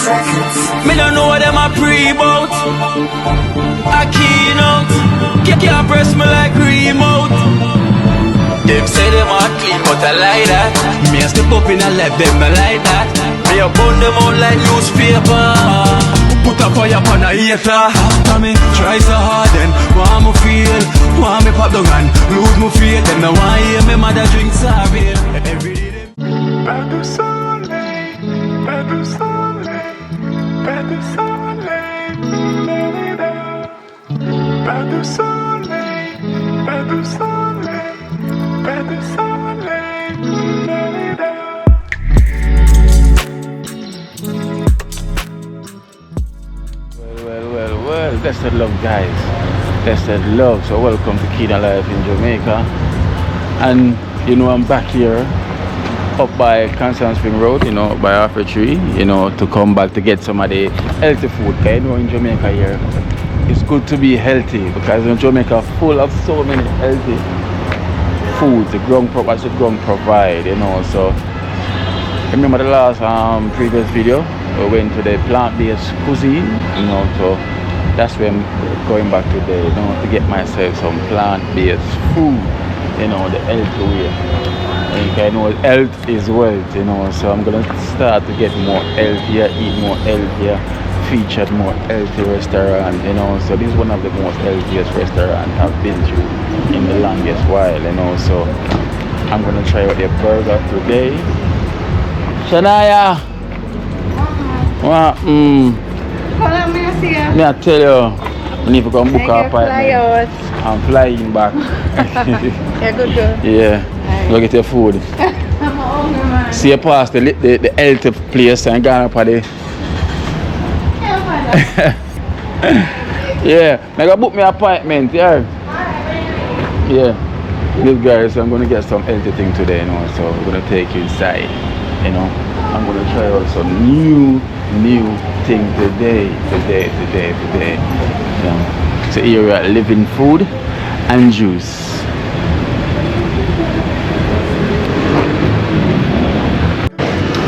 Me don't know what them a pre-bout. A keynote. Can't press me like remote. Them say them a clean, but I like that. Me a step up in a left, them I like that. Me a burn them out like newspaper. Put a fire upon a hater. After me try so hard, then want me feel, want me pop down and lose my faith. Them no want hear me mother drink sorry. Every day them pas de soleil, pas de soleil, pas de soleil, pas de soleil, pas de soleil, pas de soleil. Well, blessed love, guys. Blessed love. So welcome to Keen Alive in Jamaica. And you know, I'm back here up by Constant Spring Road, you know, by Arthur Tree, you know, to come back to get some of the healthy food. Because you know, in Jamaica here, it's good to be healthy because in Jamaica full of so many healthy foods. The ground provide, you know. So remember the last previous video, we went to the plant-based cuisine, you know, so that's where I'm going back today, you know, to get myself some plant-based food, you know, the healthy way. And I know health is wealth, you know, so I'm gonna start to get more healthier, eat more healthier, featured more healthy restaurant, you know. So this is one of the most healthiest restaurants I've been to in the longest while, you know. So I'm gonna try out their burger today. Shania, what? Me I tell you, we need to go and book our appointment. I'm flying back. Yeah, good girl. Yeah. Go get your food. I'm hungry, man. See you past the healthy place and go up at the... Yeah, I gotta book me appointment, yeah. Yeah. This guys, I'm gonna get some healthy thing today, you know, so we're gonna take you inside, you know. I'm gonna try out some new thing today. You know. So here we're at Living Food and Juice.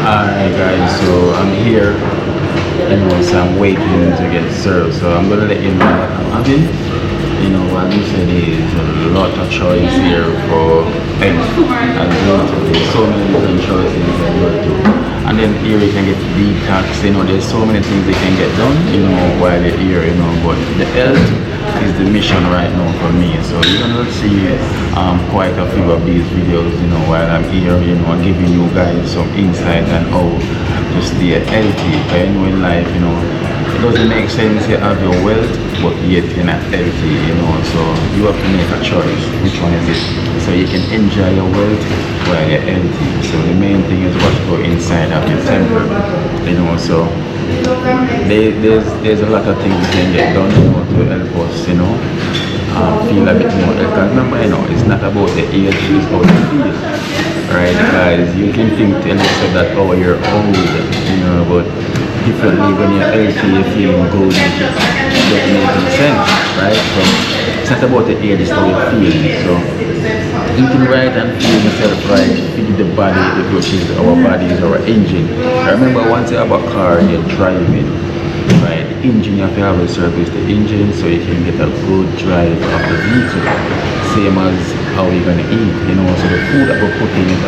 Alright guys, so I'm here, you know, so I'm waiting to get served, so I'm gonna let you know what I'm having. You know, what you said is a lot of choice here for eggs and there's so many different choices you can go to. And then here you can get detox, you know, there's so many things you can get done, you know, while you're here, you know, but the health is the mission right now for me. So you're gonna see quite a few of these videos, you know, while I'm here, you know, giving you guys some insight on how to stay healthy. Because you know, in life, you know, it doesn't make sense you have your wealth, but yet you're not healthy, you know, so you have to make a choice. Which one is it? So you can enjoy your wealth while you're healthy. So the main thing is what go inside of your temple, you know, so there's a lot of things you can get done, you know, to help us, you know, feel a bit more healthy. Because remember, you know, it's not about the age, it's about the feel, right? Because you can think to yourself that, oh, you're old, you know, but differently when you're healthy, you're feeling good, it doesn't make any sense, right? So it's not about the age, it's how you feel. So eating right and feeling yourself right, feed the body, which is our body is our engine. I remember once you have a car and you're driving, right, the engine, you have to have a service the engine so you can get a good drive of the vehicle. Same as how you're gonna eat, you know, so the food that we're putting is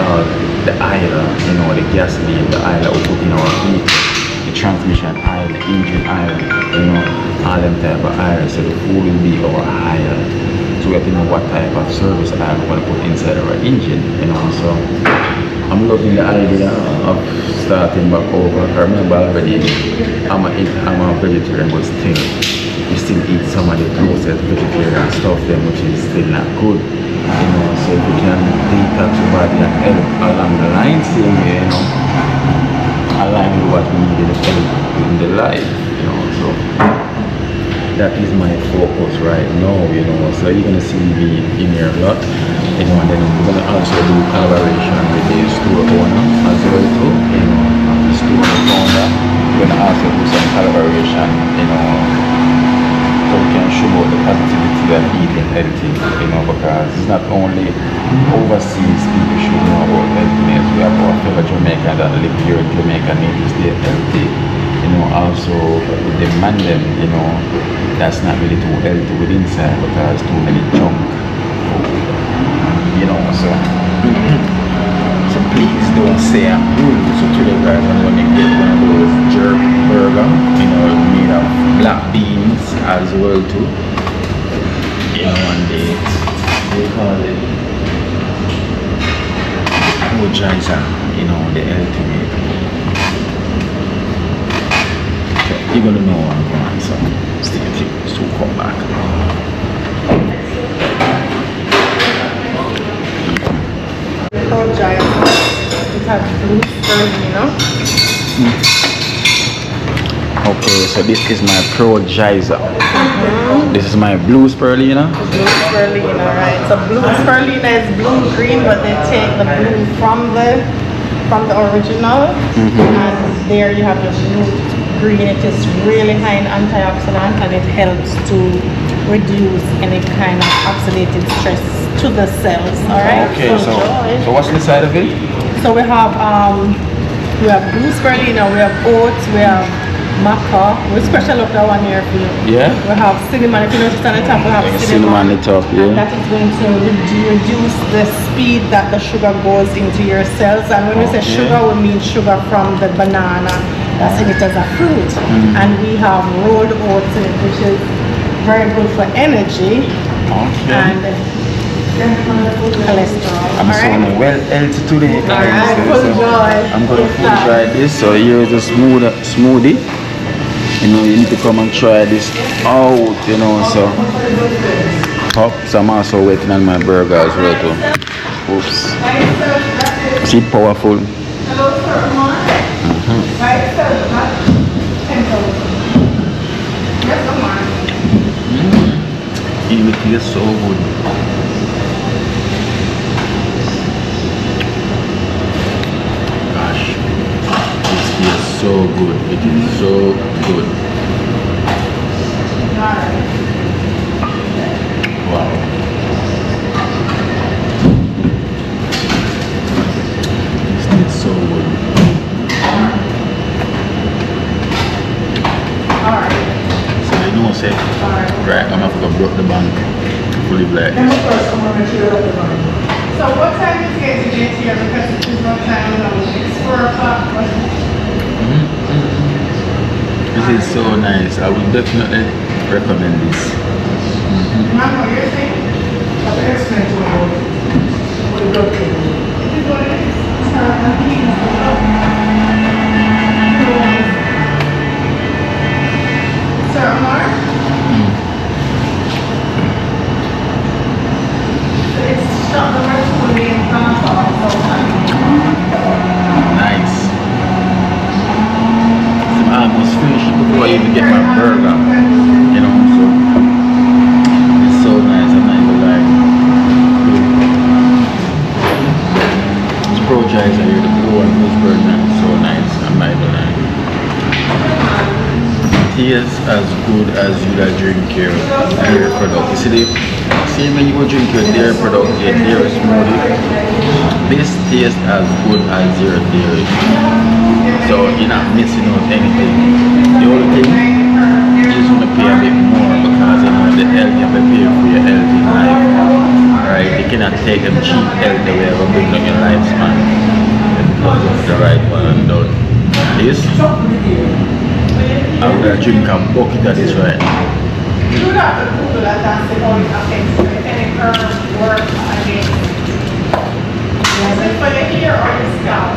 the oil, you know, the gasoline, the oil that we put in our vehicle. The transmission oil, the engine oil, you know, all them type of oil. So the food will be our oil. So we have to know what type of service oil we want to put inside our engine, you know. So I'm loving the idea of starting back over. I remember already I'm a vegetarian, but still we still eat some of the processed vegetarian stuff then, which is still not good, you know. So if we can detox the body and help along the line, same way, you know, align with what we need in the life, you know. So that is my focus right now, you know. So you're gonna see me in here a lot, you know, and then we're gonna also do collaboration with the store owner as well too, you know, the store founder. We're gonna also do some collaboration, you know, so we can show out the positivity of eating healthy, you know, because it's not only overseas people should know about healthiness. We have our fellow Jamaicans that live here in Jamaica need to stay healthy, you know, also demand them, you know, that's not really too healthy with inside because too many junk food, you know, so so please don't say I'm rude. So today guys, I'm gonna get one of those jerk burger, you know, made of black beans as well too, you know, and they call it mojiza, you know, the ultimate. You're gonna know what I'm going, so stay tuned to come back. Pro giant. It has blue spurs, you know? Okay, so this is my Pro Giza. This is my blue spirulina. Blue spirulina, right? So blue spirulina is blue green, but they take the blue from the original, and there you have the blue green. It is really high in antioxidant, and it helps to reduce any kind of oxidative stress to the cells. All right. Okay, so what's inside of it? So we have blue spirulina, we have oats, we have maca. We special up that one here for you. Yeah. We have cinnamon. If you notice on the top, we have Cinnamon on the top, yeah. And that is going to reduce the speed that the sugar goes into your cells. And when we say sugar, we mean sugar from the banana that's in it as a fruit. And we have rolled oats in it, which is very good for energy and cholesterol. I'm so well healthy today, guys. I'm gonna full try this. So here's a smoothie. You know, you need to come and try this out, you know, so I'm also waiting on my burger as well too. Oops. See, powerful. It tastes so good. Gosh, this tastes so good. It is so good. Wow. This tastes so good. So you know, say, right, I'm gonna have to broke the bank fully black. So what time is it to get here? Because it's no time, it's 4 o'clock. This is so nice. I would definitely recommend this. Mom, what you're saying? Sir Omar? It's shot the rest of the in front of Nice. So I almost finished before I even get my burger. You know, so it's so nice. I'm not even lying. It's Pro Giza here, the blue and blue burger. So nice. I'm not even lying. It is as good as you that drink your dairy product. You see when you go drink your dairy product, your dairy smoothie, this tastes as good as your dairy. So you're not missing out anything. The only thing you just want to pay a bit more because you know the health you have to pay for your health in life. Right? You cannot take them cheap health away or bring down your lifespan. Because of the right one and done. This I'm gonna drink a bucket of this right now. You do have to Google that and see how it affects you. If any curves work against. Is it for your hair or your scalp?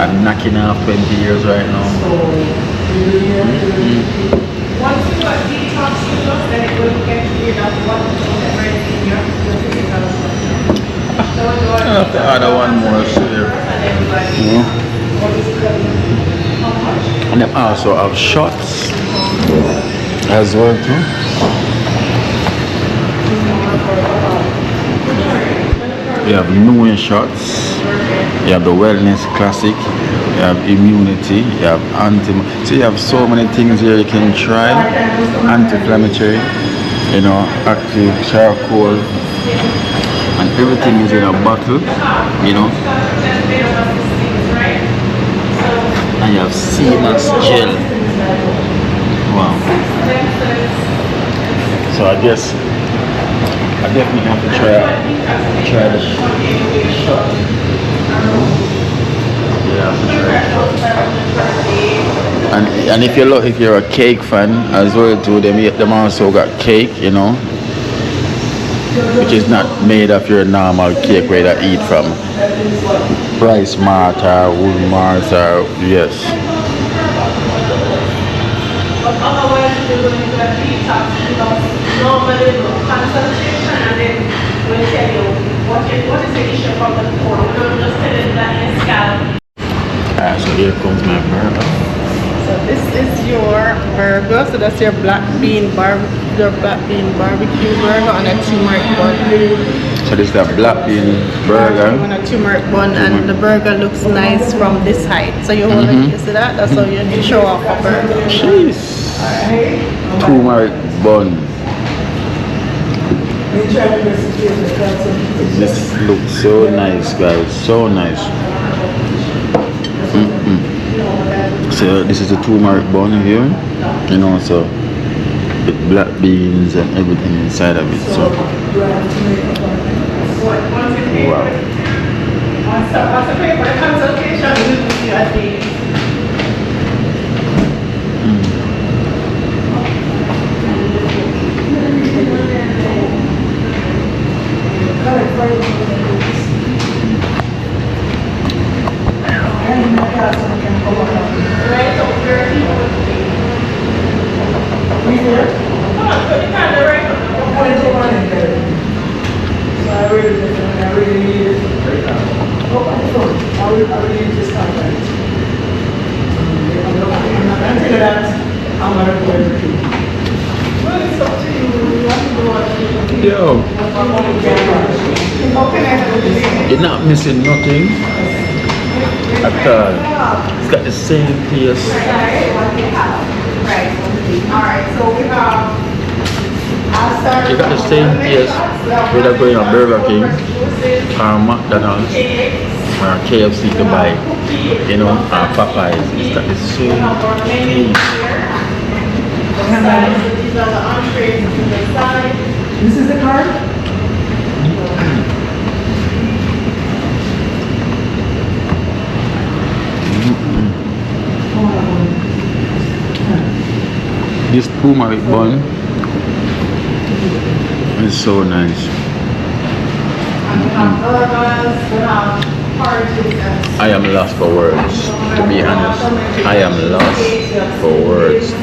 I'm knocking off 20 years right now. Once you got detox stuff, then it will get rid of whatever is in your physical structure. I have to add one more here. And then also have shots as well too. You have new shots, you have the wellness classic, you have immunity, you have so you have so many things here you can try. Anti-inflammatory, you know, active charcoal, and everything is in a bottle, you know. And you have seamless gel. Wow. So I guess I definitely have to try the shot. Yeah, and if you're a cake fan as well too, them also got cake, you know, which is not made of your normal cake where you eat from rice mart or wool mart or yes. Otherwise, you're going to a detox, normally consultation, and then we'll tell you what is the issue from the core. We don't just tell you that in scalp. Alright, so here comes my burger. So this is your burger. So that's your black bean barbecue burger on a turmeric bun. So this is the black bean burger. On a turmeric bun, and the burger looks nice from this height. So you hold it, you see that? That's how you show off a burger. Jeez. Turmeric bun. This looks so nice, guys. So nice. So this is the turmeric bun here, you know, so with black beans and everything inside of it. So wow. Yo, you're not missing nothing at all. It's got the same taste. You got the same taste whether going to Burger King or McDonald's or KFC to buy, you know, or Popeyes. It's got the same taste. This is the card? This turmeric bun is so nice. I am lost for words, to be honest. I am lost for words.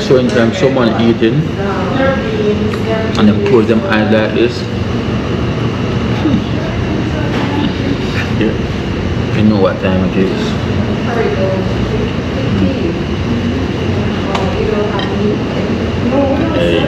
So anytime someone eating and them close them eyes like this, yeah, you know what time it is. Hey.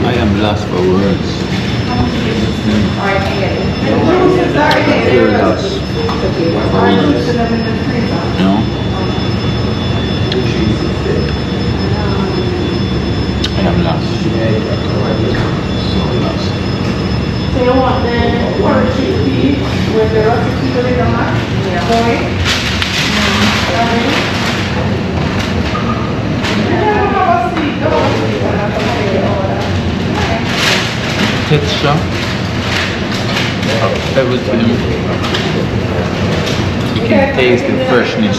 I am lost for words. Very lost for words. You know? I am lost. So lost. So you want the pork chickpea with the rusty chicken in the mash? Yeah. Texture of everything. You can taste the freshness.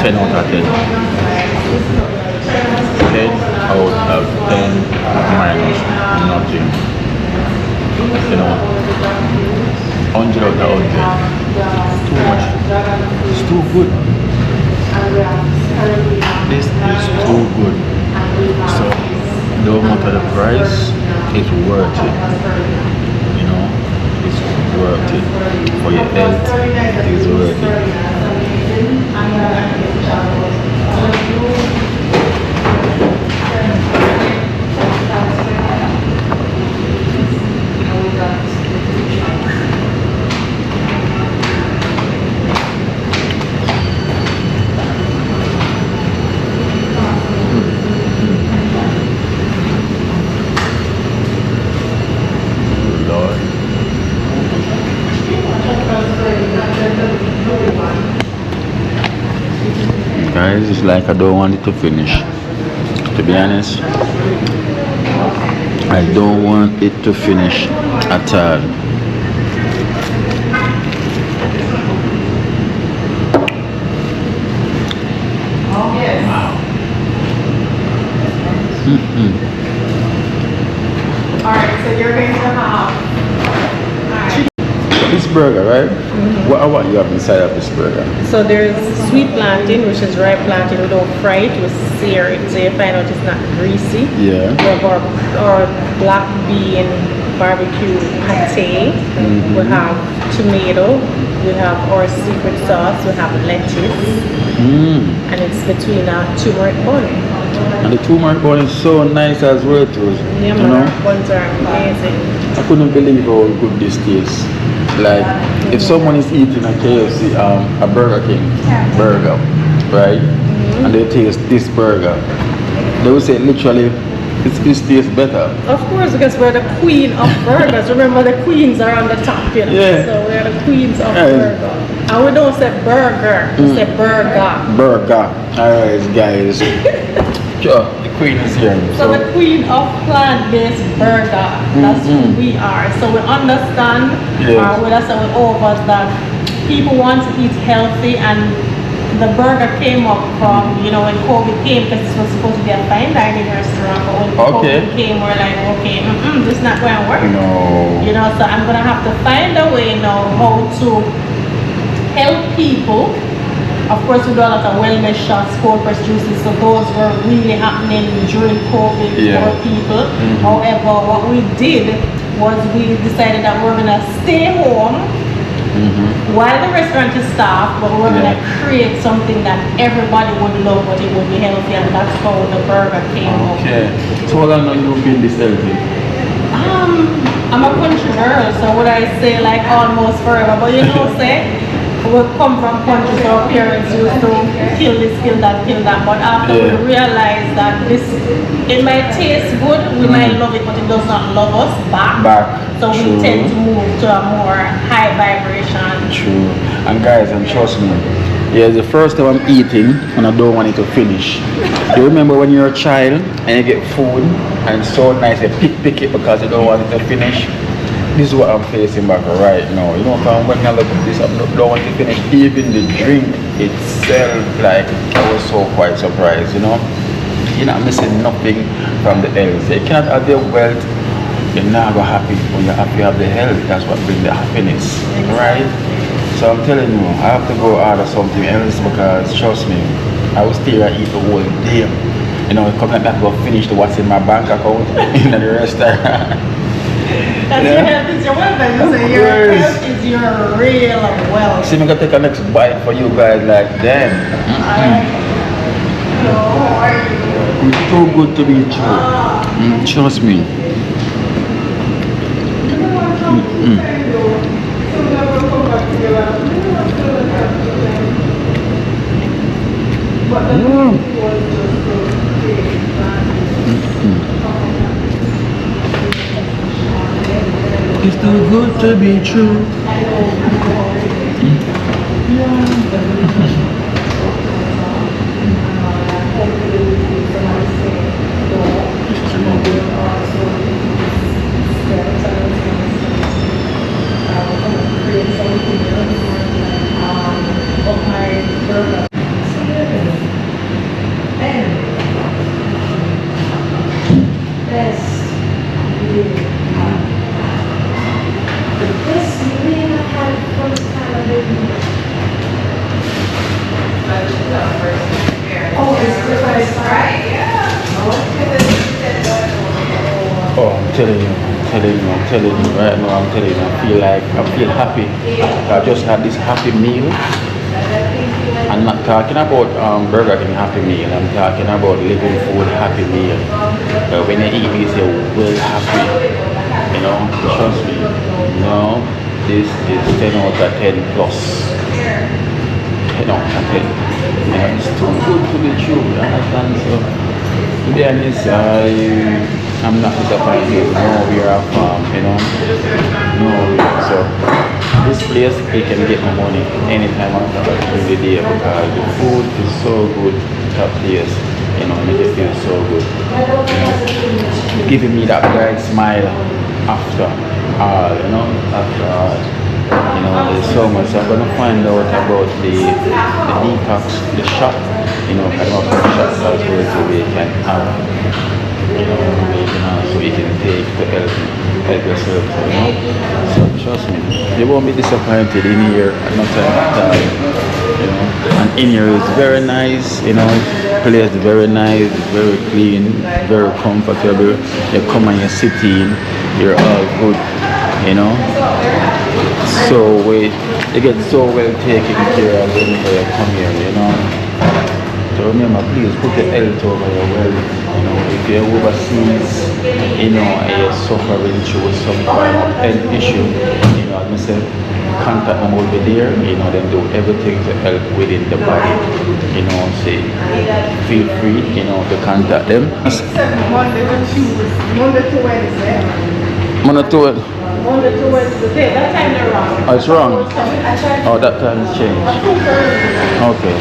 10 out of 10. 10 out of 10 minus nothing. You know, 100 out of 100. Too much. It's too good. This is too good. So, no matter the price, it's worth it. You know, it's worth it. For your health, it is worth it. Guys, it's like I don't want it to finish. To be honest, I don't want it to finish at all. Wow. Alright, so you're going to have This burger, right? What you have inside of this burger? So there's sweet plantain, which is ripe plantain. We don't fry it, we sear it, so you find out it's not greasy. Yeah. We have our black bean barbecue pate. We have tomato. We have our secret sauce. We have lettuce. And it's between a turmeric bun. And the turmeric bun is so nice as well too. Yeah, you know? buns are amazing. I couldn't believe how good this tastes. Like, if someone is eating a KFC, a Burger King burger, right, and they taste this burger, they will say literally, this tastes better. Of course, because we're the queen of burgers. Remember, the queens are on the top, you know? Yeah. So we're the queens of burger. And we don't say burger, we say burger. Burger. Alright, guys. Sure, the queen is here. So the queen of plant-based burger, that's who we are. So we understand, with us and with all of us, that people want to eat healthy, and the burger came up from, you know, when COVID came, because this was supposed to be a fine dining restaurant, but when COVID came, we're like, okay, this is not going to work. No. You know, so I'm going to have to find a way now how to help people. Of course, we do a lot of wellness shots, cold press juices, so those were really happening during COVID for people. However, what we did was we decided that we're going to stay home while the restaurant is staffed, but we're going to create something that everybody would love, but it would be healthy, and that's how the burger came up. Okay. So how long have you been this healthy? I'm a country girl, so would I say like almost forever, but you know, say, we come from countries, so our parents used to kill this, kill that, but after we realized that this, it might taste good, we might love it, but it does not love us back. So we tend to move to a more high vibration. True. And guys, and trust me, it's the first time I'm eating and I don't want it to finish. You remember when you're a child and you get food and it's so nice, you pick it because you don't want it to finish? This is what I'm facing back right now. You know, when I look at this, I don't want to finish. Even the drink itself, like, I was so quite surprised, you know. You're not missing nothing from the health. You cannot have the wealth, you're not gonna happy. When you're happy, you have the health. That's what brings the happiness, right? So I'm telling you, I have to go order something else because, trust me, I will stay and eat the whole day. You know, come like that, go finish what's in my bank account in the restaurant. That's your health is your wealth, and you say your health is your real wealth. See, I'm gonna take a next bite for you guys, like, damn. It's too good to be true. Trust me. It's too good to be true. telling you right now, I'm telling you, I feel happy. I just had this happy meal. I'm not talking about Burger King happy meal, I'm talking about living food happy meal. When you eat this, you're well happy. You know, trust me. No, this is 10 out of 10 plus. 10 out of 10. You know, it's too good to be true, you understand? So, to be honest, I'm not disappointed. No, we are a farm, you know. No, so this place, we can get my money anytime during the day because the food is so good, top place, you know, make it feel so good. You know, giving me that bright smile after all, you know, after all. You know, there's so much. So I'm gonna find out about the detox, the shop, you know, kind of shops as well so we can have, you know, so you can take to help yourself, you know. So trust me, you won't be disappointed in here at no time at all, you know. And in here is very nice, you know, place very nice, very clean, very comfortable. You come and you sit in, you're all good, you know. So you get so well taken care of whenever you come here, you know. So remember, please put the health over your well. You know, if you're overseas, you know, and you're suffering through some kind of health issue, you know, as I said, contact them over there, you know, then do everything to help within the body, you know, say, feel free, you know, to contact them. Monday to Tuesday, Monday to Wednesday. Monday to it. Monday to Wednesday. That time they're wrong. Oh, it's wrong. Oh, that time has changed. Okay.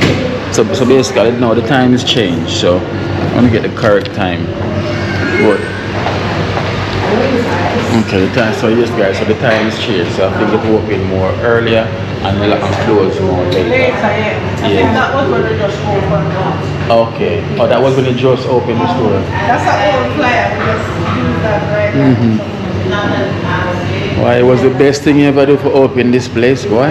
So basically, no, the time is changed. So I want to get the correct time. Good. Okay, the time. So yes, guys. So the time is changed. So I think it will open more earlier and close more later. Later, yeah. I think that was when they just opened. Okay. Oh, that was when they just opened the store. That's an old flyer. We just use that right now. Why, it was the best thing you ever do for open this place, boy?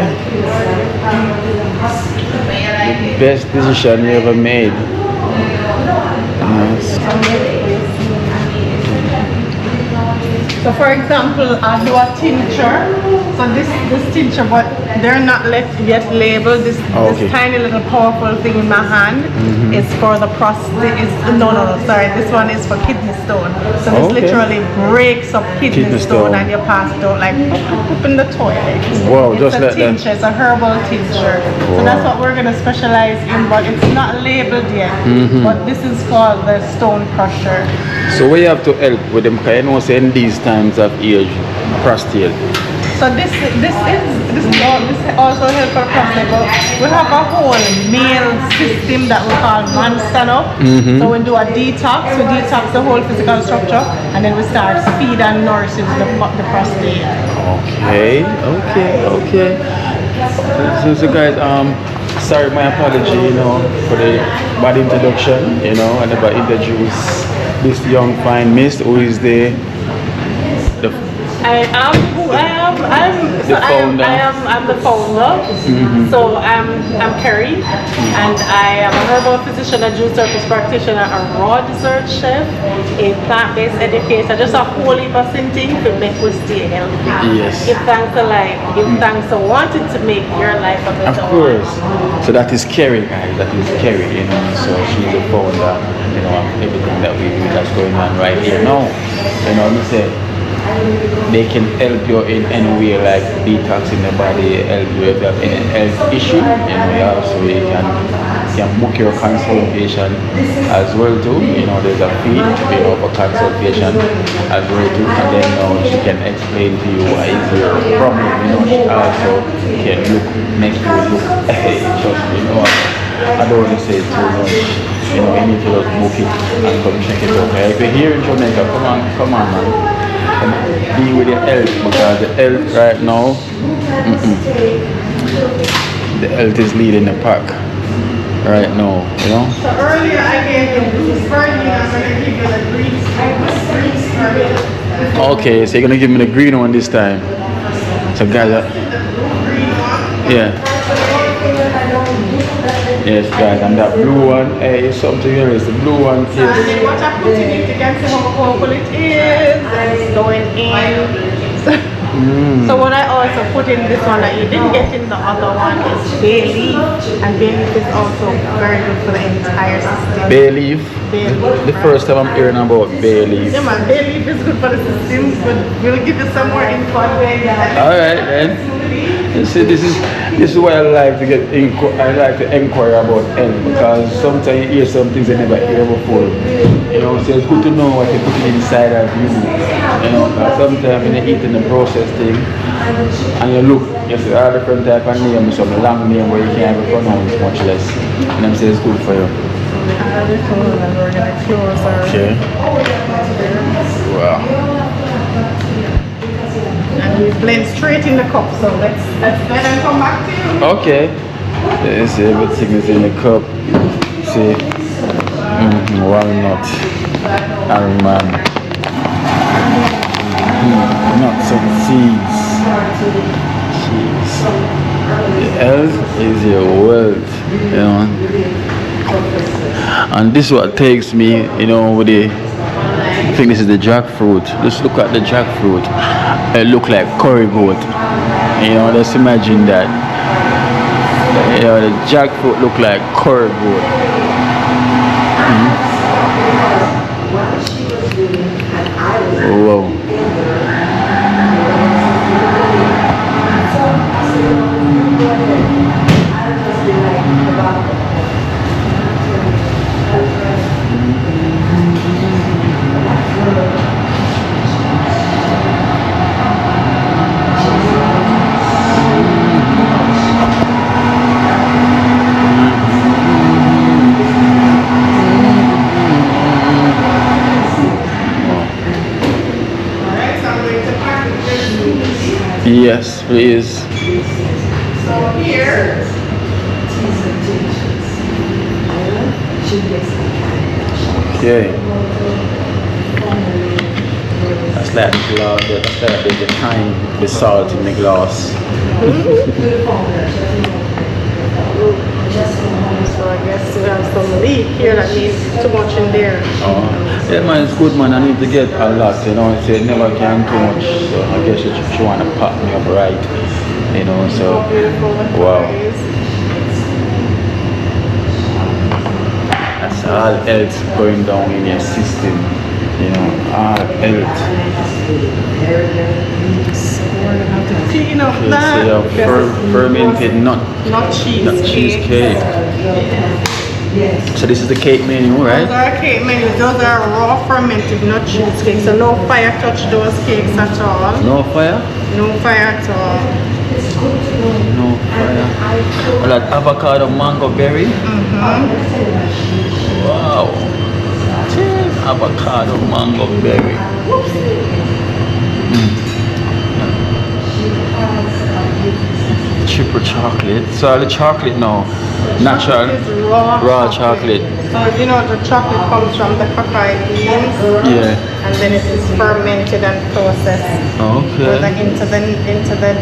The best decision you ever made. Yes. So for example, I do a tincture. So this tincture, but they're not yet labeled. This tiny little powerful thing in my hand is for the prostate. No, sorry. This one is for kidney stone. So this literally breaks up kidney stone and you pass it out like poop in the toilet. Wow, it's a tincture. It's a herbal tincture. Wow. So that's what we're gonna specialize in, but it's not labeled yet. But this is called the stone crusher. So we have to help with them, because I know saying these times of age, prostate. So this also helps for prostate, but we have a whole meal system that we call man stand up. So we do a detox, we detox the whole physical structure, and then we start feed and nourishing the prostate. Okay. So guys, sorry, my apology, you know, for the bad introduction, you know, I never introduced this young fine miss who is the I am who I am. I'm the founder. So I'm Carrie, and I am a herbal physician, a juice therapist practitioner, a raw dessert chef, a plant-based educator, just a whole heap of things to make us stay healthy. Yes. Give thanks to life. Give thanks to wanting to make your life a better one. Of course. So that is Carrie, guys. That is Carrie, you know. So she's the founder, you know, of everything that we do that's going on right here now. You know, me say, they can help you in any way, like detoxing the body, help you if you have any health issue, you know, also you can book your consultation as well too, you know, there's a fee, you know, for consultation as well too, and then she can explain to you what is your problem, you know, she also can make you look, trust me, you know, I don't want to say too much, you know, you need to just book it and come check it out. If you're here in Jamaica, come on man. Be with your health, because the health right now, the health is leading the pack right now, you know. So earlier I gave you blue spirulina, I'm going to give you the green spirulina. Okay, so you're going to give me the green one this time. So guys, The green one? yeah. Yes, guys, and that blue one, hey, it's something here. It's the blue one. And then what I put in it, you can see how powerful it is. And it's going in. So what I also put in this one that you didn't get in the other one is bay leaf. And bay leaf is also very good for the entire system. Bay leaf. Bay leaf, The first time I'm hearing about bay leaf. Yeah man, bay leaf is good for the system, but we'll give you some more info on bay leaf. Alright then. You see, this is why I like to inquire about health, because sometimes you hear some things I never hear before. You know, so it's good to know what you put inside of you. You know, because sometimes when you're eating the processed thing and you look, you see all different type of names, some long name where you can't even pronounce much less. And I'm saying it's good for you. And we're gonna close our Okay. Wow. and we blend straight in the cup. So let's blend and come back to you. Okay. You see, everything is in the cup. See, walnut, almond, nuts and seeds. Cheese. The health is your wealth, you know. And this is what takes me, you know, with the. I think this is the jackfruit. Just look at the jackfruit. It look like curry goat. You know, just imagine that. You know, the jackfruit look like curry goat. Whoa. Yes, please. So here, Okay. That's like the glass. That's like the time, the salt in the glass. so I guess we have some leak here. That means too much in there. Oh, yeah, man, it's good, man. I need to get a lot, you know. It's never can too much. So I guess she want to pack me up right, you know. So, So beautiful. wow. That's all else going down in your system, you know. All else. So we're gonna have to clean up Okay, that. so you have fermented nut cheesecake. So this is the cake menu, right? Those are cake menus. Those are raw fermented nut cheesecake. So no fire touch those cakes at all. No fire? No fire at all. No fire. Well, like avocado mango berry? Wow. Cheese. Avocado mango berry. Triple chocolate. So the chocolate now, natural, It's raw chocolate. So you know the chocolate comes from the cacao beans. Yeah. And then it is fermented and processed. Okay. Into the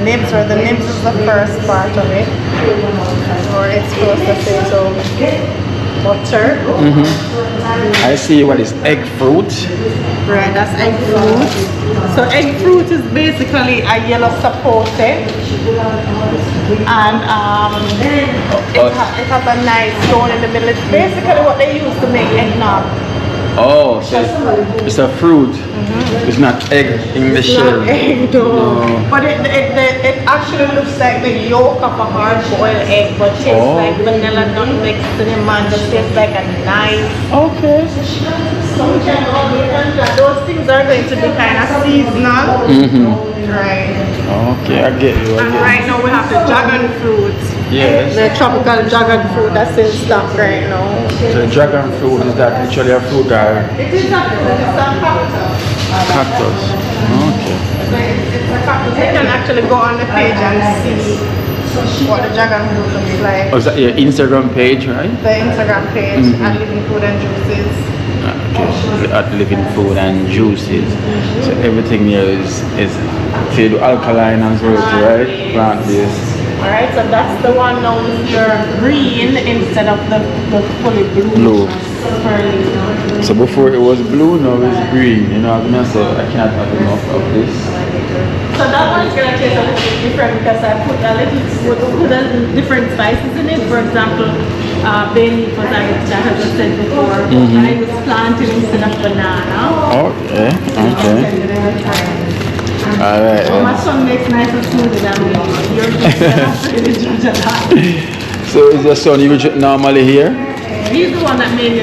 nibs, or the nibs is the first part of it. Or it's processed into butter. I see what is egg fruit. Right, that's egg fruit. So egg fruit is basically a yellow sapote, and it has a nice stone in the middle. It's basically what they use to make eggnog. Oh, so it's a fruit. It's not egg in the shell. Not egg, no. But it actually looks like the yolk of a hard-boiled egg, but tastes like vanilla nut mixed cinnamon. Just tastes like a nice. Okay. Those things are going to be kind of seasonal. Right. Okay, I get you. And right now we have the dragon fruit. Yes. The tropical dragon fruit that's in stock right now. So the dragon fruit, is that literally a fruit or It is a fruit, it's a cactus. cactus? Okay. It's a cactus. You can actually go on the page and see what the dragon fruit looks like. Oh, is that your Instagram page, right? The Instagram page at Living Food and Juices. Okay. At Living Food and Juices. So everything here is so you do alkaline as well, right? Plant-based. Alright, so that's the one now with your green instead of the fully blue. Spirulina. So before it was blue, now it's green. You know, I'm gonna say I cannot have enough of this. So that one is gonna taste a little bit different because I put a different spices in it. For example, bay leaf was I just said before. I was planting instead of banana. Okay, okay. Alright. So my son makes nicer smoothie than me. You're just gonna judge a lot. So is your son usually normally here? He's the one that made a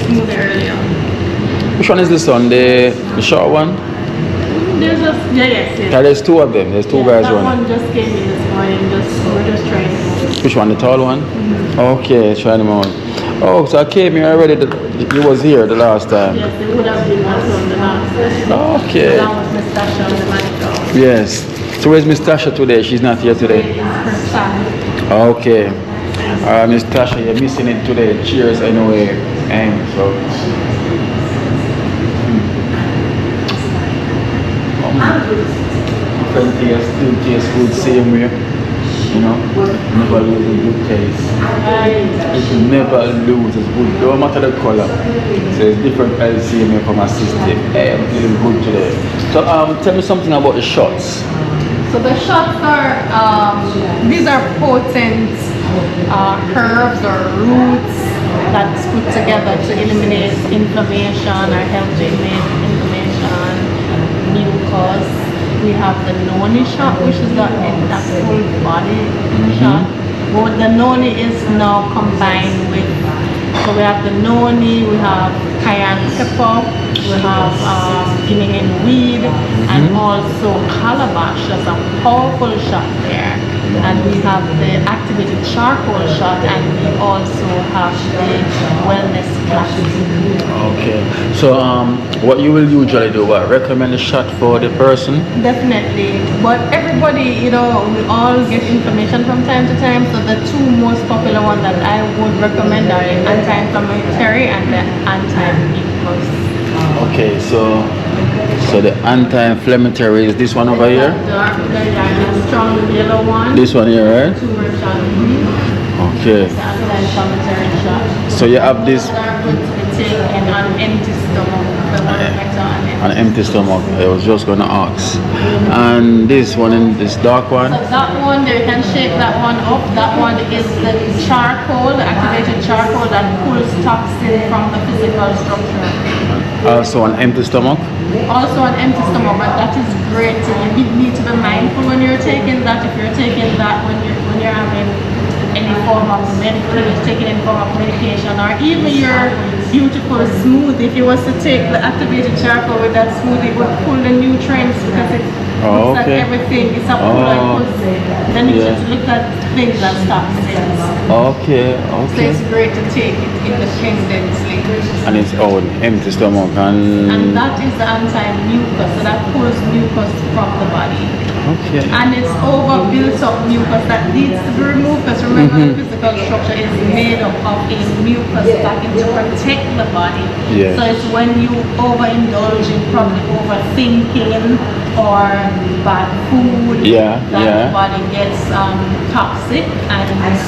smoothie earlier. Which one is the son? The short one? There's just yes. Yeah, there's two of them. There's two guys that running. one just came in this morning. We're just trying it. Which one? The tall one? Okay, try them out. Oh, so I came here already. You was here the last time. Yes, it would have been on the last. Okay. That was Miss Tasha on the mic. Yes. So where's Miss Tasha today? She's not here today. Her son. Okay. Miss Tasha, you're missing it today. Cheers anyway. And so. Still taste good same way. You know, never lose a good taste. It will never lose its good, no matter the color. So it's different LCMA from a system. I'm feeling good today. So tell me something about the shots. So the shots are, these are potent herbs or roots that's put together to eliminate inflammation or help to eliminate inflammation, mucus. We have the noni shot, which is the full body shot. But the noni is now combined with, so we have the noni, we have cayenne pepper, we have guinea weed, and also calabash. That's a powerful shot there. And we have the activated charcoal shot, and we also have the wellness classic. Okay. So what you will usually do? What, recommend a shot for the person? Definitely, but everybody, you know, we all get information from time to time. So the two most popular ones that I would recommend are the anti-inflammatory and the anti-mucus. Okay, so the anti-inflammatory is this one over here? The strong yellow one. This one here, right? Turmeric shot. Okay. The anti-inflammatory shot. So you have this Those are good to be taken on empty stomach. on empty stomach. I was just gonna ask. And this one, in this dark one. So that one there, you can shake that one up. That one is the charcoal, the activated charcoal that pulls toxin from the physical structure. Also on empty stomach. Also an empty stomach, but that is great. You need to be mindful when you're taking that. If you're taking that when you're having any form of medication, or even your beautiful smoothie. If you was to take the activated charcoal with that smoothie, it would pull the nutrients because it looks at everything. It's a pull and pull. Then you just look at things and stop things. Okay, So okay. it's great to take it independently. And it's on empty stomach And that is the anti-mucus, so that pulls mucus from the body. Okay. And it's over built up mucus that needs to be removed, because remember the physical structure is made up of a mucus backing to protect the body. Yes. So it's when you overindulge in probably overthinking or bad food that the body gets toxic and have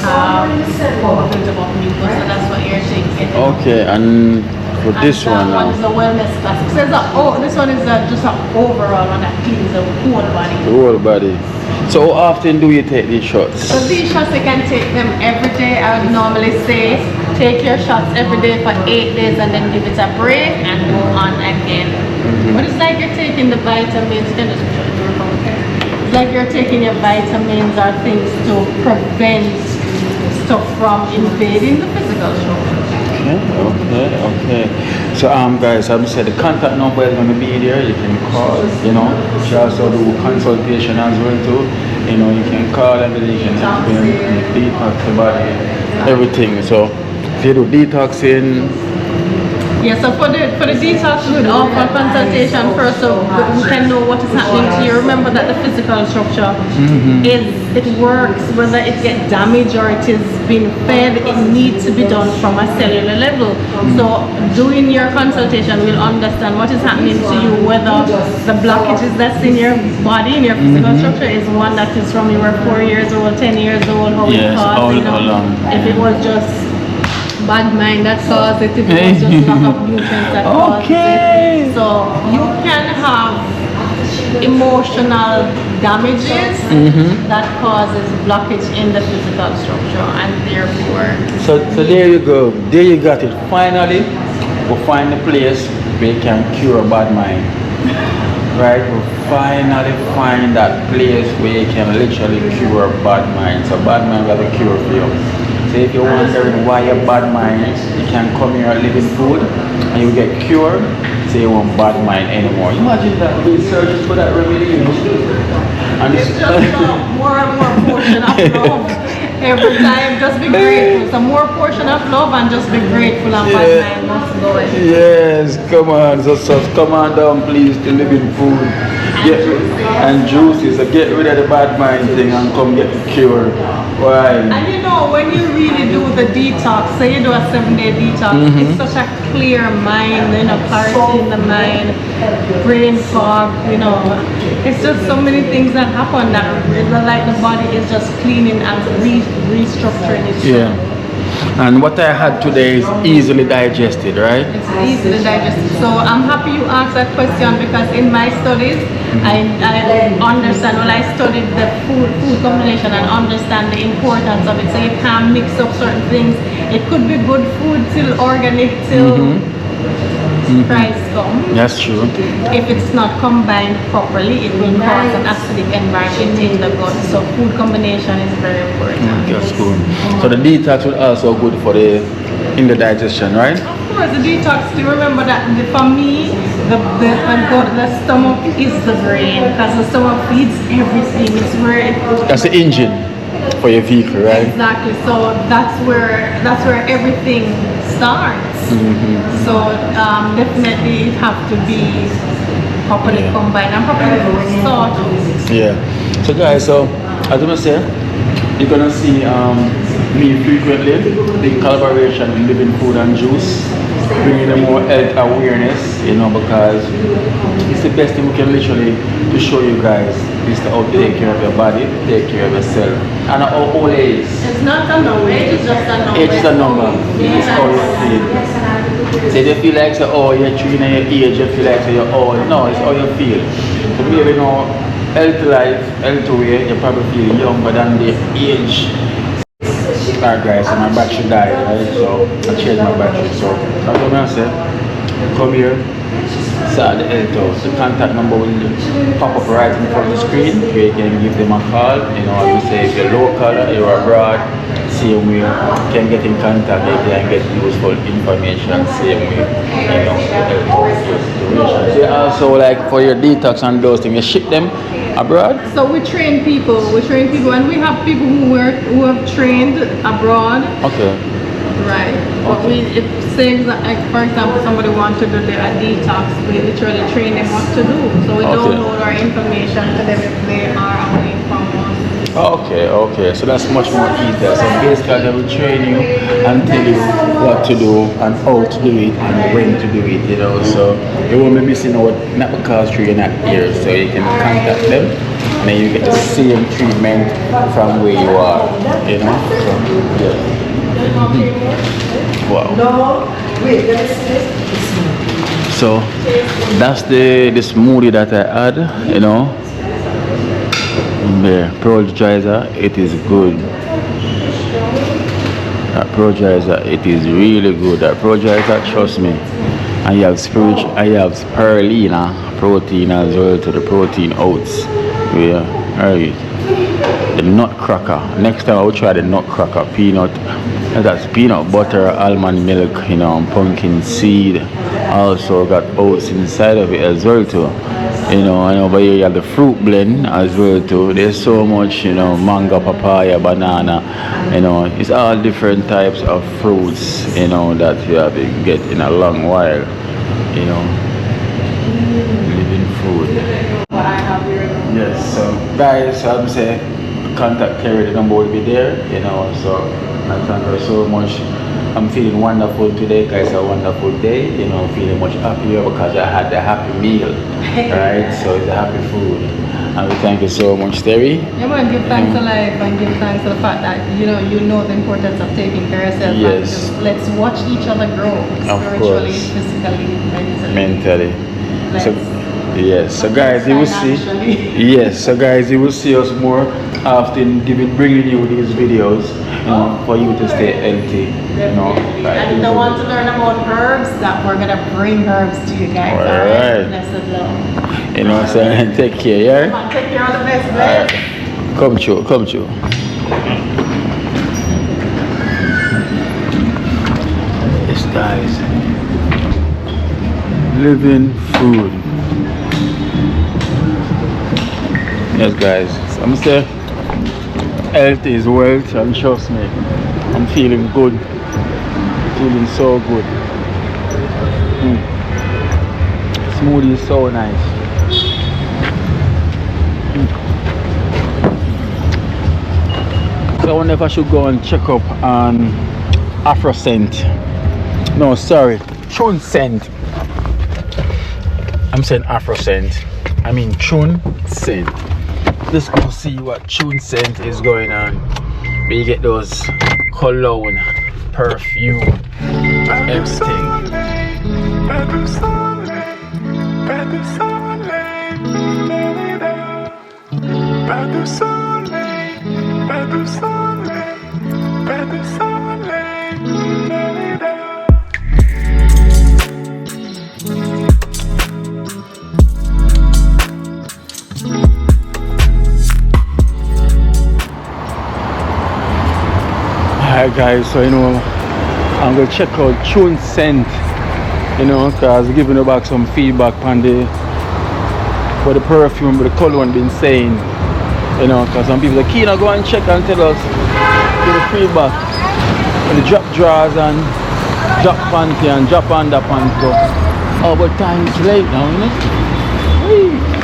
overbuilt up mucus. So that's what you're taking. Okay, and for this one now. That one is the wellness class. So this one is just an overall one that cleans the whole body. The whole body. So how often do you take these shots? So these shots, you can take them every day. I would normally say take your shots every day for 8 days and then give it a break and go on again. But it's like you're taking the vitamins. It's like you're taking your vitamins or things to prevent stuff from invading the physical structure. Okay. So guys, I'm saying the contact number is going to be there. You can call, you know. She also do consultation as well too. You know, you can call and then you can detox the body, everything. So if you do detoxing, Yeah, so for the detox, we would offer consultation first, so we can know what is happening to you. Remember that the physical structure it works, whether it gets damaged or it is being fed, it needs to be done from a cellular level. So doing your consultation will understand what is happening to you, whether the blockages that's in your body, in your physical structure, is one that is from you were 4 years old, 10 years old, how it caused, how long? if it was just bad mind that caused it, if it was just lack of nutrients that caused it. So you can have emotional damages that causes blockage in the physical structure, and therefore So there you go. There you got it. Finally, we'll find a place where you can cure bad mind. Right? We'll finally find that place where you can literally cure bad mind. So bad mind got a cure for you. So if you're wondering why you're bad mind, you can come here and live in food and you get cured. So you won't bad mind anymore. Imagine that we searching for that remedy. And it's just more and more portion of love every time. Just be grateful. Some more portion of love and just be grateful, and bad mind must go in. Yes, come on, so come on down please to live in food. And juices, so get rid of the bad mind thing and come get the cure. Why? And you know, when you really do the detox, say you do a 7-day detox, it's such a clear mind, you know, clarity in the mind, brain fog, you know. It's just so many things that happen that like the body is just cleaning and restructuring itself. Yeah. And what I had today is easily digested, right? It's easily digested. So I'm happy you asked that question, because in my studies, I understand, when I studied the food combination and understand the importance of it. So you can't mix up certain things. It could be good food till organic, till price come. That's true. If it's not combined properly, it will cause an acidic environment in the gut. So food combination is very important. That's good. So the detox will also good for the digestion, right? Of course, the detox. Do you remember that for me, the stomach is the brain, because the stomach feeds everything. It's where that's the engine for your vehicle, right? Exactly. So that's where everything starts. So definitely it have to be properly combined and properly thought of. Yeah. So guys, so as I say, you're gonna see me frequently, the collaboration with Living Food and Juice, bringing them more health awareness, you know, because it's the best thing we can literally to show you guys is to how to take care of your body, take care of yourself. And our old age. It's not a number, age is just a number. Age is a number. It's how you feel. So if you feel like so, oh, you're treating your age, you feel like so you're old. No, it's how you feel. So maybe, you know, health life, health way, you probably feel younger than the age. Alright guys, so my battery died, right? So I changed my battery. So that's what I say. Come here. At the health. The contact number will pop up right in front of the screen. You can give them a call. You know, I would say if you're local or you're abroad, same way. You can get in contact. You can get useful information. Same way. You know, so also like for your detox and those things, you ship them abroad. So we train people, and we have people who have trained abroad. Okay. Right. But if say like for example somebody wants to do a detox, we literally train them what to do. So we download our information to them if they are away from us. Okay. So that's much more easier. So basically they will train you and tell you what to do and how to do it and when to do it, you know. So you won't be missing out, not because you're not here. So you can contact them and then you get the same treatment from where you are, you know. So yeah. Wow. So that's the smoothie that I had, you know. The Pro-Geyser, it is good. That Pro-Geyser, it is really good. That Pro-Geyser, trust me. I have spirulina protein as well to the protein oats. Yeah, right. The nutcracker. Next time I will try the nutcracker peanut. That's peanut butter, almond milk, you know, pumpkin seed. Also got oats inside of it as well too. You know, and over here you have the fruit blend as well too. There's so much, you know, mango, papaya, banana, you know, it's all different types of fruits, you know, that you have to get in a long while, you know, living food. Yes, so guys, I'm saying contact Terry, the number will be there, you know, so I thank her so much. I'm feeling wonderful today, guys. A wonderful day, you know, feeling much happier because I had a happy meal, right? So it's a happy food, and we thank you so much, Terry. Yeah, man, give thanks to life and give thanks to the fact that you know the importance of taking care of yourself. Yes. And just let's watch each other grow spiritually, physically, mentally. So, yes, so guys, you will see. Yes, so guys, you will see us more often, bringing you these videos, you know, for you to stay healthy, you know. And if you want to learn about herbs, that we're gonna bring herbs to you guys. Alright. Blessed love. You know, so take care, yeah. Come on, take care of the best, bless. Come true. Yes, guys. Living food. Yes, guys. So I'm say health is wealth, and trust me, I'm feeling good. Feeling so good. Smoothie is so nice. So I wonder if I should go and check up on Afrocent. No, sorry, Chun Scent. I'm saying Afrocent. I mean Chun Scent. Let's go see what Chun Scent is going on. Where you get those cologne, perfume, everything. Alright guys, so you know, I'm gonna check out Chun Scent, you know, cause giving you back some feedback on the perfume, but the cologne been saying, you know, cause some people are keen to go and check and tell us, give the feedback. When the drop drawers and drop panty and drop underpants go. Oh, but time is late now, isn't it? Whee.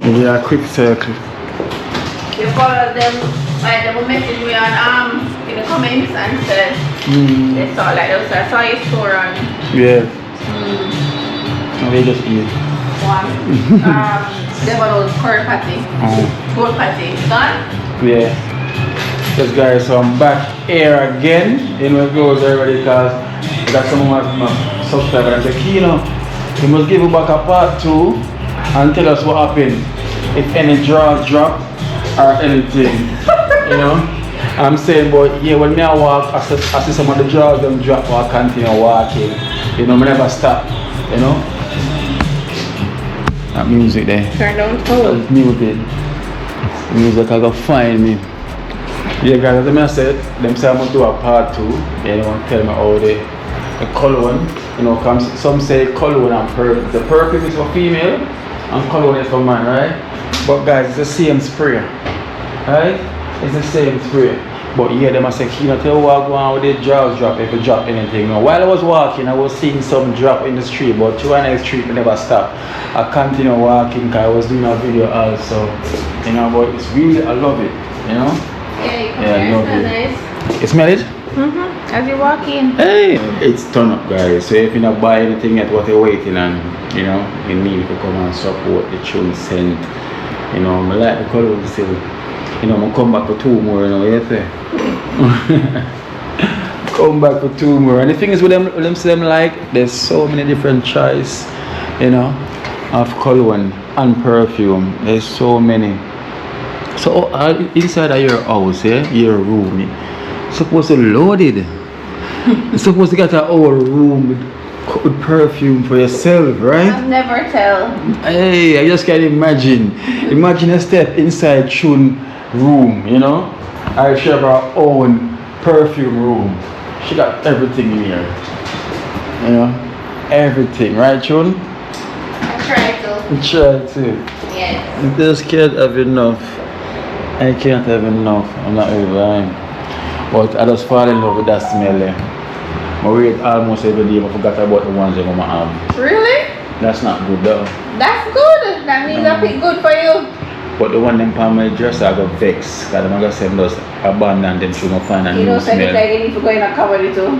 Yeah, quick circle. You follow them, like they will message me on in the comments and said they saw like those. I saw your store on. Yeah. No, they just eat. One. They were those curry patty, gold patty. Done? Yeah. Yes guys, so I'm back here again in my goes already because I got some of my subscribers and say, you know, you must give it back a part 2 and tell us what happened. If any drawers drop or anything, you know. I'm saying, but yeah, when I walk, I see some of the drawers them drop or I continue walking. You know, I never stop, you know. That music there. Turn down tone. Muted. Music I go find me. Yeah guys, as I said, them say I'm going to do a part 2. You know, tell me how the cologne, you know, some say cologne and perfume. The perfume is for female and cologne is for man, right? But guys, it's the same spray, right? It's the same spray. But yeah, they must say, you know, tell what go on with the drawers drop if you drop anything. You know, while I was walking, I was seeing some drop in the street, but through the street, I never stopped. I continue walking because I was doing a video also, you know, but it's really, I love it, you know? Yeah, I love it. Nice. You smell it? As you walk in. Hey, it's turn up, guys. So if you not buy anything yet, what you're waiting on, you know, you need to come and support the tune scent. You know, I like the color still. You know, I'm gonna come back for 2 more, you know, you say. Come back for 2 more. And the thing is with them like, there's so many different choice, you know, of cologne and perfume. There's so many. So inside of your house, yeah, your room, supposed to loaded. You're supposed to get a whole room with perfume for yourself, right? I'll never tell. Hey, I just can't imagine. Imagine a step inside Chun room, you know? She have her own perfume room. She got everything in here. You know? Everything, right, Chun? I try to. You try to. Yes. You just can't have enough. I can't have enough. I'm not really lying. But I just fall in love with that smell there. I wait almost every day, I forgot about the ones I'm gonna have. Really? That's not good though. That's good. That means I pick good for you. But the one them palm my dress I got vexed. Because I'm gonna say those abandon them to find a You new know, so smell. like you need to go in a cupboard too.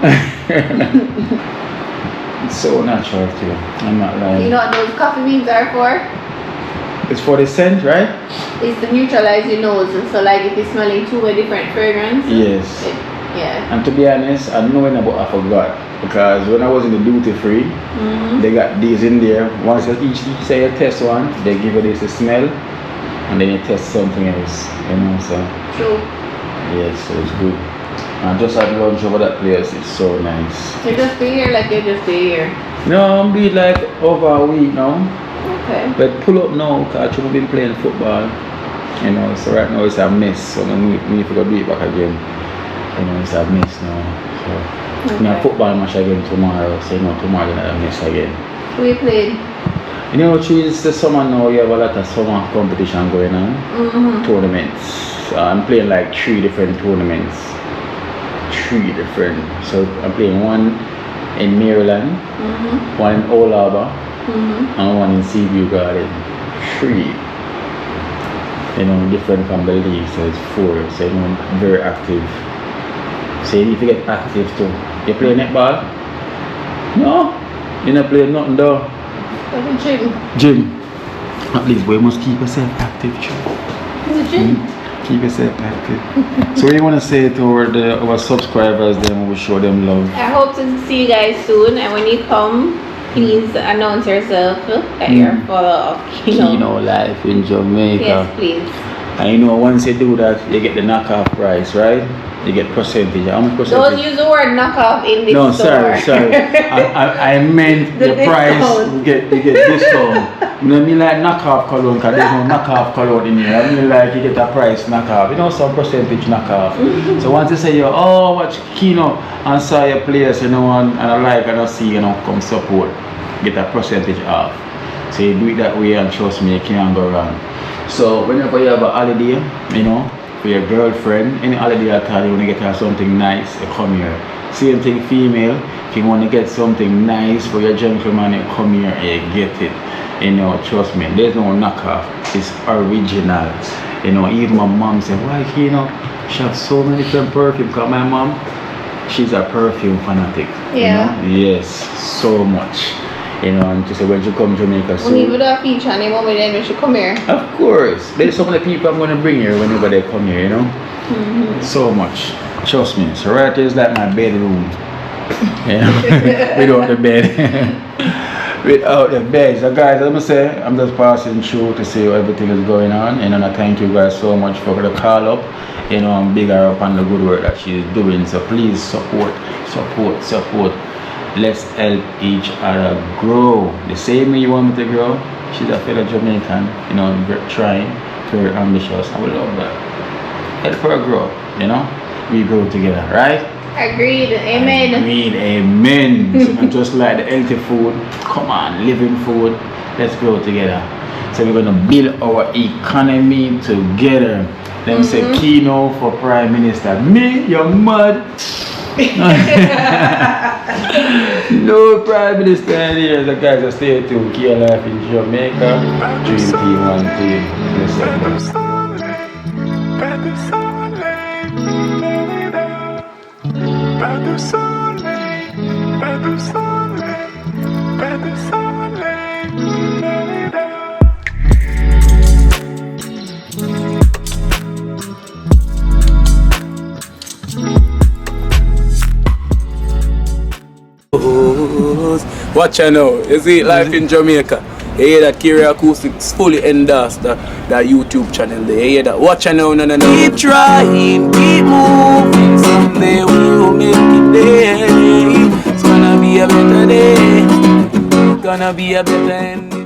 It's so natural too. I'm not lying. You know what those coffee beans are for? It's for the scent, right? It's to neutralize your nose. And so like if you're smelling two different fragrances. Yes. Yeah. And to be honest, I know about I forgot. Because when I was in the duty free, they got these in there. Once you each say you test one, they give you this to smell. And then you test something else. You know, so. True. Yes, so it's good. And just had lunch over that place, it's so nice. You just be here like you just be here. No, I'm doing like over a week now. Okay. But pull up now, because I've been playing football. You know, so right now it's a mess. So I need to go do it back again. You know, it's a mess now. So, you know, football match again tomorrow. So, you know, tomorrow I'm gonna mess again. We played. You know, it's the summer now, you have a lot of summer competition going on. Tournaments. I'm playing like 3 different tournaments. 3 different. So I'm playing one in Maryland, one in Old Harbor, and one in Seaview Garden. 3. You know, different from the league, so it's 4. So you know, I'm very active. So you need to get active too. You play netball? No? You not play nothing though? Gym. At least boy must keep yourself active, The gym. Keep yourself active. So what do you want to say to our subscribers, then we show them love? I hope to see you guys soon, and when you come, please announce yourself that you're a follower of Kino Life in Jamaica. Yes, please. And you know, once you do that, you get the knockoff price, right? You get percentage. How much percentage? Don't use the word knockoff in this No, store. sorry. I meant the price. You get discount. You know, I mean like knockoff cologne, because there's no knockoff cologne in here. I mean like you get a price knockoff. You know, some percentage knockoff. So once you say, watch Kino and saw your place, you know, and I like and I see, you know, come support, get a percentage off. So you do it that way, and trust me, you can't go wrong. So whenever you have a holiday, you know, for your girlfriend, any holiday at all, you want to get her something nice, you come here. Same thing female, if you want to get something nice for your gentleman, you come here and you get it. You know, trust me, there's no knockoff, it's original. You know, even my mom said, why, you know, she has so many different perfumes, because my mom, she's a perfume fanatic. Yeah. You know? Yes, so much. You know, and she said when she come to Jamaica, so... When you do a feature and then when she come here. Of course. There's so many people I'm going to bring here whenever they come here, you know. So much. Trust me. So right here is like my bedroom. Yeah. Without the bed. Without the bed. So guys, let me say, I'm just passing through to see how everything is going on. And I thank you guys so much for the call up. You know, I'm big her up on the good work that she's doing. So please support. Let's help each other grow. The same way you want me to grow. She's a fellow Jamaican, you know, trying, very ambitious. I would love that. Help her grow, you know. We grow together, right? Agreed. Amen. Agreed. Amen. So not just like the healthy food. Come on, living food. Let's grow together. So we're gonna build our economy together. Them say Kino for Prime Minister. Me, you're mad. No Prime Minister in here. The guys are staying tuned. Key Life in Jamaica. 3 T 1 T. du soleil, pas de soleil, pas de soleil. Watch out now. You see life in Jamaica. You hear that Kiri Acoustics fully endorsed that YouTube channel there. You hear that? Watch out now, no. Keep trying, keep moving. Someday we will make it there. It's gonna be a better day. Gonna be a better end.